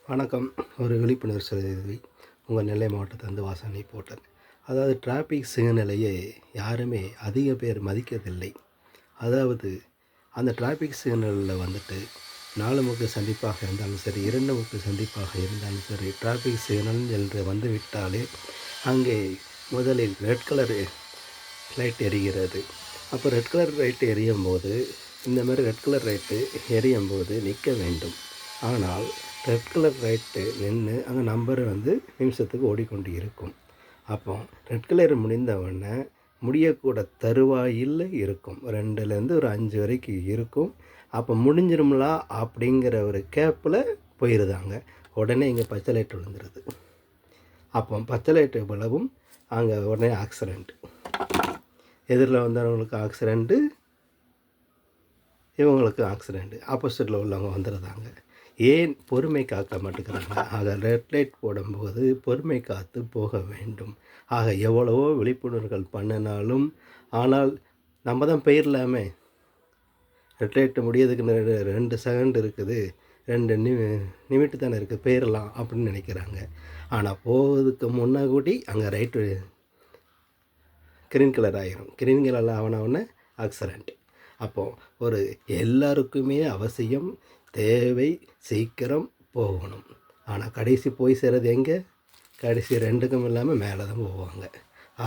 வணக்கம். ஒரு விழிப்புணர்வு செய்தி உங்கள் நெல்லை மாவட்டத்திலேருந்து வாசனை போட்டேன். அதாவது டிராஃபிக் சிக்னலையே யாருமே அதிக பேர் மதிக்கிறதில்லை. அதாவது அந்த டிராஃபிக் சிக்னலில் வந்துட்டு 4 முக்கு சந்திப்பாக இருந்தாலும் சரி, 2 முக்கு சந்திப்பாக இருந்தாலும் சரி, டிராஃபிக் சிக்னல் என்று வந்துவிட்டாலே அங்கே முதலில் ரெட் கலர் லைட் எரிகிறது. அப்போ ரெட் கலர் லைட் எரியும் போது இந்த மாதிரி ரெட் கலர் லைட்டு எரியும் போது நிற்க வேண்டும். ஆனால் ரெட் கலர் லைட்டு நின்று அங்கே நம்பர் நிமிஷத்துக்கு ஓடிக்கொண்டு இருக்கும். அப்போ ரெட் கலர் முடிந்தவுடனே முடியக்கூட தருவாயில் இருக்கும். 2லேருந்து ஒரு 5 வரைக்கும் இருக்கும். அப்போ முடிஞ்சிருங்களா அப்படிங்கிற ஒரு கேப்பில் போயிடுதாங்க. உடனே இங்கே பச்சை லைட் விழுந்துருது. அப்போ பச்சை லைட்டு விழவும் அங்கே உடனே ஆக்சிடெண்ட். எதிரில் வந்தவங்களுக்கு ஆக்சிடெண்ட்டு, இவங்களுக்கு ஆக்சிடெண்ட்டு. ஆப்போசிட்டில் உள்ளவங்க வந்துடுறாங்க. ஏன் பொறுமை காக்க மாட்டேங்கிறாங்க? ஆக ரெட் லைட் போடும்போது பொறுமை காத்து போக வேண்டும். ஆக எவ்வளவோ விழிப்புணர்வுகள் பண்ணினாலும் ஆனால் நம்ம தான் போயிடலாமே, ரெட் லைட்டு முடியறதுக்கு 2 செகண்ட் இருக்குது, 2 நிமிட்டு தானே இருக்குது, போயிடலாம் அப்படின்னு நினைக்கிறாங்க. ஆனால் போகிறதுக்கு முன்னே கூட்டி அங்கே ரைட்டு கிரீன் கலர் ஆகிரும். கிரீன் கலர் ஆனவுடனே ஆக்சிடெண்ட். அப்போது ஒரு எல்லாருக்குமே அவசியம் தேவை, சீக்கிரம் போகணும். ஆனால் கடைசி போய் சேர்றது எங்கே? கடைசி 2க்கும் இல்லாமல் மேலே தான் போவாங்க.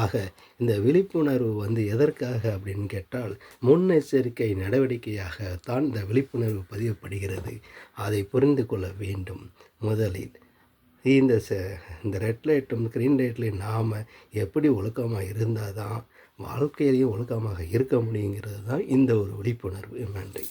ஆக இந்த விழிப்புணர்வு எதற்காக அப்படின்னு கேட்டால், முன்னெச்சரிக்கை நடவடிக்கையாகத்தான் இந்த விழிப்புணர்வு பதிவுப்படுகிறது. அதை புரிந்து கொள்ள வேண்டும். முதலில் இந்த ரெட் லைட்டும் க்ரீன் லைட்லையும் நாம் எப்படி ஒழுக்கமாக இருந்தால் தான் வாழ்க்கையிலையும் ஒழுக்கமாக இருக்க முடியுங்கிறது தான் இந்த ஒரு விழிப்புணர்வு. நன்றி.